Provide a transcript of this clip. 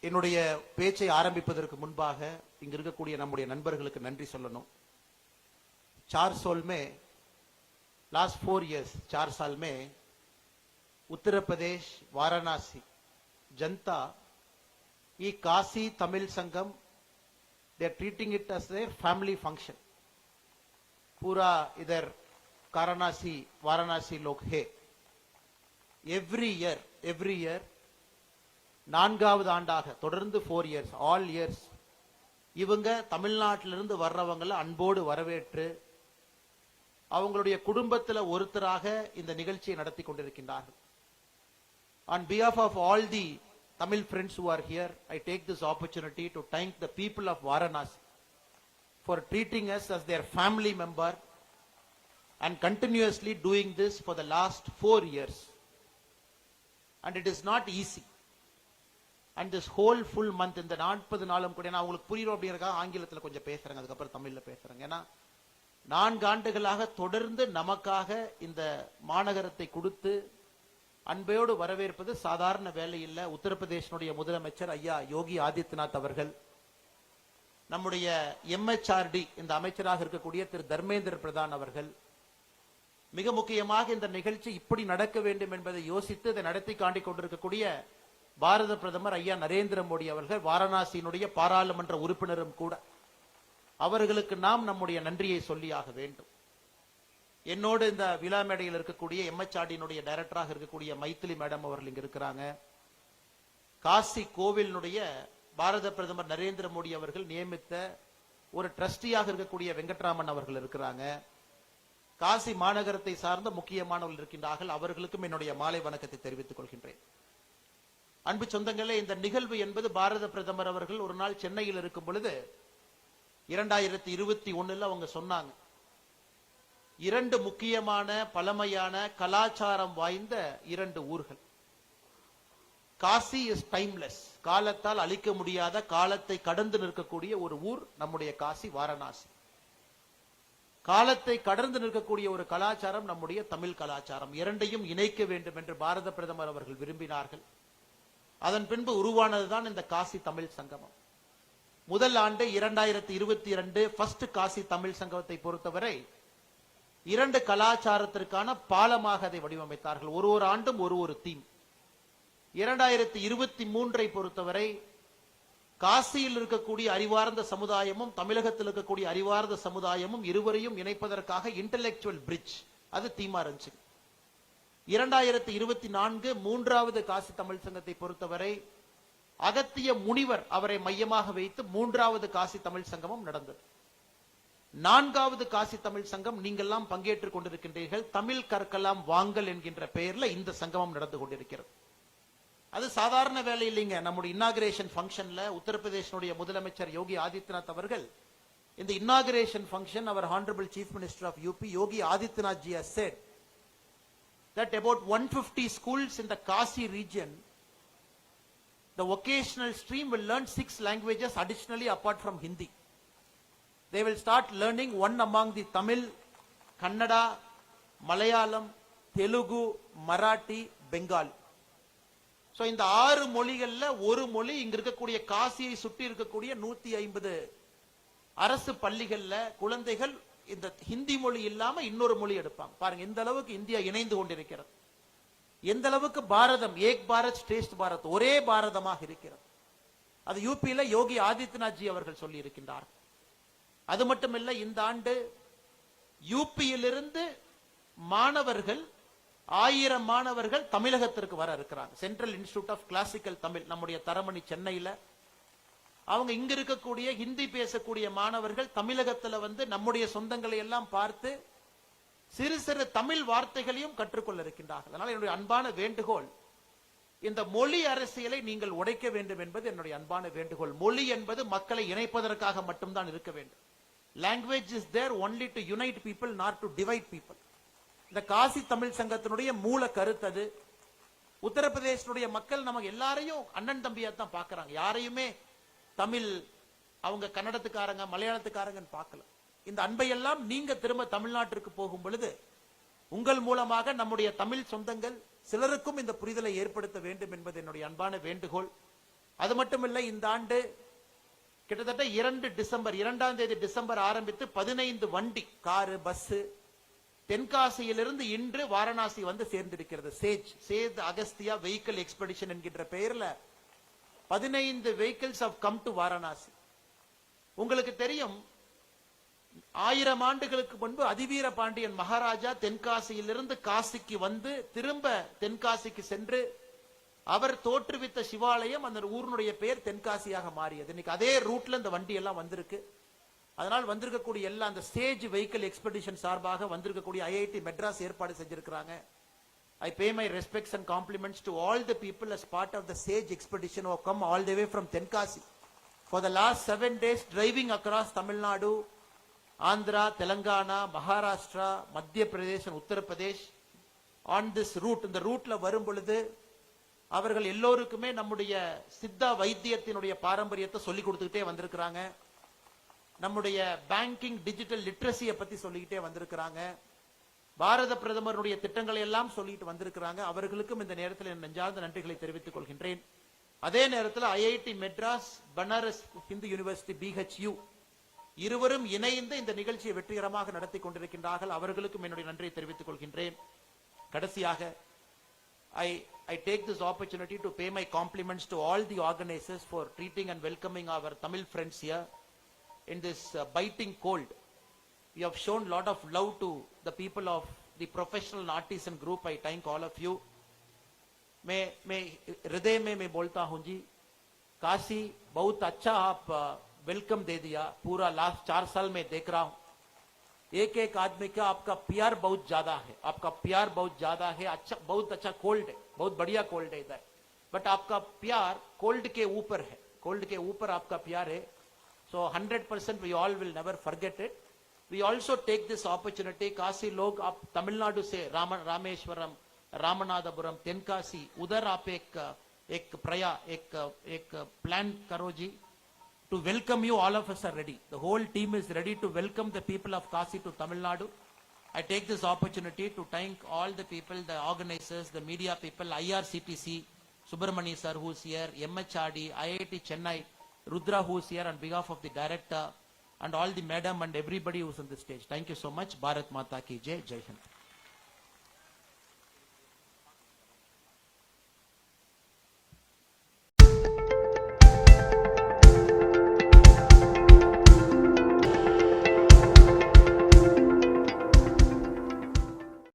என்னுடைய பேச்சை ஆரம்பிப்பதற்கு முன்பாக இங்க இருக்கக்கூடிய நம்முடைய நண்பர்களுக்கு நன்றி சொல்லணும். 4 साल में लास्ट 4 years 4 साल में उत्तर प्रदेश वाराणसी जनता ये काशी तमिल संगम they are treating it as a family function. पूरा इधर वाराणसी लोग है. every year நான்காவது ஆண்டாக தொடர்ந்து 4 years all years இவங்க தமிழ்நாட்டிலிருந்து வர்றவங்களை அன்போடு வரவேற்று அவங்களுடைய குடும்பத்தில் ஒருத்தராக இந்த நிகழ்ச்சியை நடத்தி கொண்டிருக்கின்றார்கள். On behalf of all the Tamil friends who are here, I take this opportunity to thank the people of Varanasi for treating us as their family member and continuously doing this for the last 4 years. And it is not easy. And this whole full month இந்த 40 நாளும் கூட நான் உங்களுக்கு புரியும் அப்படிங்கறதுக்காக ஆங்கிலத்தில் கொஞ்சம் பேசுறேங்க, அதுக்கப்புறம் தமிழ்ல பேசுறேங்க. ஏன்னா 4 ஆண்டுகளாக தொடர்ந்து நமக்காக இந்த மாநகரத்தை கொடுத்து அன்போடு வரவேற்பது சாதாரண வேலை இல்லை. உத்தரப்பிரதேசனுடைய முதலமைச்சர் ஐயா யோகி ஆதித்யநாத் அவர்கள், நம்முடைய MHRD இந்த அமைச்சராக இருக்கக்கூடிய திரு தர்மேந்திர பிரதான் அவர்கள், மிக முக்கியமாக இந்த நிகழ்ச்சி இப்படி நடக்க வேண்டும் என்பதை யோசித்து இதை நடத்தி காட்டிக் கொண்டிருக்கக்கூடிய பாரத பிரதமர் ஐயா நரேந்திர மோடி அவர்கள், வாரணாசியினுடைய பாராளுமன்ற உறுப்பினரும் கூட, அவர்களுக்கு நாம் நம்முடைய நன்றியை சொல்லியாக வேண்டும். என்னோடு இந்த விழா மேடையில் இருக்கக்கூடிய MHRD டைரக்டராக இருக்கக்கூடிய மைத்திலி மேடம் அவர்கள் இங்க இருக்கிறாங்க. காசி கோவிலினுடைய பாரத பிரதமர் நரேந்திர மோடி அவர்கள் நியமித்த ஒரு ட்ரஸ்டியாக இருக்கக்கூடிய வெங்கட்ராமன் அவர்கள் இருக்கிறாங்க. காசி மாநகரத்தை சார்ந்த முக்கியமானவர்கள் இருக்கின்றார்கள். அவர்களுக்கும் என்னுடைய மாலை வணக்கத்தை தெரிவித்துக் கொள்கின்றேன். அன்பு சொந்தங்களே, இந்த நிகழ்வு என்பது பாரத பிரதமர் அவர்கள் ஒரு நாள் சென்னையில் இருக்கும் பொழுது 2021 அவங்க சொன்னாங்க, 2 முக்கியமான பழமையான கலாச்சாரம் வாய்ந்த 2 ஊர்கள். காசி இஸ் டைம்லெஸ், காலத்தால் அழிக்க முடியாத, காலத்தை கடந்து நிற்கக்கூடிய ஒரு ஊர் நம்முடைய காசி வாரணாசி. காலத்தை கடந்து நிற்கக்கூடிய ஒரு கலாச்சாரம் நம்முடைய தமிழ் கலாச்சாரம். இரண்டையும் இணைக்க வேண்டும் என்று பாரத பிரதமர் அவர்கள் விரும்பினார்கள். அதன் பின்பு உருவானதுதான் இந்த காசி தமிழ் சங்கமம். முதல் ஆண்டு 2022 ஃபர்ஸ்ட் காசி தமிழ் சங்கமத்தை பொறுத்தவரை 2 கலாச்சாரத்திற்கான பாலமாக அதை வடிவமைத்தார்கள். ஒரு ஆண்டும் ஒரு தீம். 2023 பொறுத்தவரை காசியில் இருக்கக்கூடிய அறிவார்ந்த சமுதாயமும் தமிழகத்தில் இருக்கக்கூடிய அறிவார்ந்த சமுதாயமும் இருவரையும் இணைப்பதற்காக இன்டெலெக்சுவல் பிரிட்ஜ், அது தீமா இருந்துச்சு. 2024 மூன்றாவது காசி தமிழ் சங்கத்தை பொறுத்தவரை அகத்திய முனிவர் அவரை மையமாக வைத்து 3வது காசி தமிழ் சங்கமம் நடந்தது. 4வது காசி தமிழ் சங்கம் நீங்கெல்லாம் பங்கேற்றுக் கொண்டிருக்கின்றீர்கள். தமிழ் கற்கலாம் வாங்கல் என்கின்ற பெயர்ல இந்த சங்கமம் நடந்து கொண்டிருக்கிறது. அது சாதாரண வேலை இல்லைங்க. நம்முடைய இன்னாகுரேஷன் ஃபங்க்ஷன்ல உத்தரப்பிரதேசனுடைய முதலமைச்சர் யோகி ஆதித்யநாத் அவர்கள், இந்த இன்னாகுரேஷன் ஃபங்க்ஷன், அவர் honourable chief minister of UP Yogi Adityanath ji has said that about 150 schools in the Kasi region, the vocational stream will learn 6 languages additionally apart from Hindi. They will start learning one among the Tamil, Kannada, Malayalam, Telugu, Marathi, Bengali. So இந்த 6 மொழிகள்ல ஒரு மொழி இங்க இருக்கக்கூடிய காசியை சுற்றி இருக்கக்கூடிய 150 அரசு பள்ளிகள்ல குழந்தைகள் இந்த ஹிந்தி மொழி இல்லாம இன்னொரு மொழி எடுப்பாங்க. பாருங்க எந்த அளவுக்கு இந்தியா இணைந்து கொண்டிருக்கிறது, எந்த அளவுக்கு பாரதம் ஏக் பாரத் ஸ்ரேஷ்ட பாரத், ஒரே பாரதமாக இருக்கிறது. அது UPல யோகி ஆதித்யநாத் ஜி அவர்கள் சொல்லி இருக்கின்றார். அது மட்டுமல்ல, இந்த ஆண்டு UPயிலிருந்து மாணவர்கள் 1000 மாணவர்கள் தமிழகத்திற்கு வர இருக்கிறாங்க. Central Institute of Classical Tamil நம்முடைய தரமணி சென்னையில, அவங்க இங்க இருக்கக்கூடிய ஹிந்தி பேசக்கூடிய மாணவர்கள் தமிழகத்துல வந்து நம்முடைய சொந்தங்களை எல்லாம் பார்த்து சிறு சிறு தமிழ் வார்த்தைகளையும் கற்றுக்கொள்ள இருக்கின்றார்கள். அதனால என்னுடைய அன்பான வேண்டுகோள், இந்த மொழி அரசியலை நீங்கள் உடைக்க வேண்டும் என்பது என்னுடைய அன்பான வேண்டுகோள். மொழி என்பது மக்களை இணைப்பதற்காக மட்டும்தான் இருக்க வேண்டும். Language is there only to unite people, not to divide people. இந்த காசி தமிழ் சங்கத்தினுடைய மூல கருத்து அது. உத்தரப்பிரதேசனுடைய மக்கள் நம்ம எல்லாரையும் அண்ணன் தம்பியா தான் பாக்குறாங்க. யாரையுமே தமிழ் அவங்க கன்னடத்துக்காரங்க மலையாளத்துக்காரங்கன்னு பார்க்கல. இந்த அன்பையெல்லாம் நீங்க திரும்ப தமிழ்நாட்டிற்கு போகும் பொழுது உங்கள் மூலமாக நம்முடைய தமிழ் சொந்தங்கள் சிலருக்கும் இந்த புரிதலை ஏற்படுத்த வேண்டும் என்பது என்னுடைய அன்பான வேண்டுகோள். அது மட்டும் இல்லை, இந்த ஆண்டு கிட்டத்தட்ட 2ஆம் தேதி டிசம்பர் ஆரம்பித்து 15 வண்டி, காரு, பஸ் தென்காசியிலிருந்து இன்று வாரணாசி வந்து சேர்ந்திருக்கிறது. சேத் அகஸ்தியா வெஹிக்கிள் எக்ஸ்பெடிஷன் என்கின்ற பெயர்ல 15 vehicles have come to Varanasi. உங்களுக்கு தெரியும், 1000 ஆண்டுகளுக்கு முன்பு அதிவீர பாண்டியன் மகாராஜா தென்காசியிலிருந்து காசிக்கு வந்து திரும்ப தென்காசிக்கு சென்று அவர் தோற்றுவித்த சிவாலயம், அந்த ஊருடைய பெயர் தென்காசியாக மாறியது. இன்னைக்கு அதே ரூட்ல இந்த வண்டி எல்லாம் வந்திருக்கு. அதனால் வந்திருக்கக்கூடிய எல்லா அந்த சேஜ் வெஹிக்கிள் எக்ஸ்பெடிஷன் சார்பாக வந்திருக்கக்கூடிய IIT மெட்ராஸ் ஏற்பாடு செஞ்சிருக்கிறாங்க. I pay my respects and compliments to all the people as part of the SAGE expedition who have come all the way from Tenkasi for the last 7 days driving across Tamil Nadu, Andhra, Telangana, Maharashtra, Madhya Pradesh and Uttar Pradesh on this route. இந்த ரூட்ல வரும் பொழுது அவர்கள் எல்லோருக்குமே நம்முடைய சித்தா வைத்தியத்தினுடைய பாரம்பரியத்தை சொல்லி கொடுத்துக்கிட்டே வந்திருக்கிறாங்க. நம்முடைய பேங்கிங் டிஜிட்டல் லிட்ரஸியை பத்தி சொல்லிக்கிட்டே வந்திருக்கிறாங்க. பாரத பிரதமருடைய திட்டங்களை எல்லாம் சொல்லிட்டு வந்திருக்கிறாங்க. அவர்களுக்கும் இந்த நேரத்தில் என் நெஞ்சார்ந்த நன்றிகளை தெரிவித்துக் கொள்கின்றேன். அதே நேரத்தில் IIT Madras, Banaras Hindu university BHU இருவரும் இணைந்து இந்த நிகழ்ச்சியை வெற்றிகரமாக நடத்தி கொண்டிருக்கின்றார்கள். அவர்களுக்கும் என்னுடைய நன்றியை தெரிவித்துக் கொள்கின்றேன். கடைசியாக I take this opportunity to pay my compliments to all the organizers for treating and welcoming our Tamil friends here in this biting cold. You have shown lot of love to the people of the professional and artisan group. I thank all of you. मैं हृदय में मैं बोलता हूं जी, काशी बहुत अच्छा आप welcome दे दिया. पूरा लास्ट 4 साल में देख रहा हूं, एक एक आदमी का आपका प्यार बहुत ज्यादा है. आपका प्यार बहुत ज्यादा है. अच्छा, बहुत अच्छा कोल्ड है, बहुत बढ़िया कोल्ड है इधर, बट आपका प्यार कोल्ड के ऊपर है. कोल्ड के ऊपर आपका प्यार है. So 100% we all will never forget it. We also take this opportunity, Kashi लोग आप तमिलनाडु से रामेश्वरम, रामनाथपुरम, तेनकासी, उधर आप एक प्लान करो जी. To welcome you, all of us are ready. The whole team is ready to welcome the people of Kashi to Tamil Nadu. I take this opportunity to thank all the people, the organizers, the media people, IRCTC, Subramani sir who's here, MHRD, IIT Chennai, Rudra who's here on behalf of the director, and all the madam and everybody who's on the stage. Thank you so much. Bharat Mata ki Jai. Jai Hind.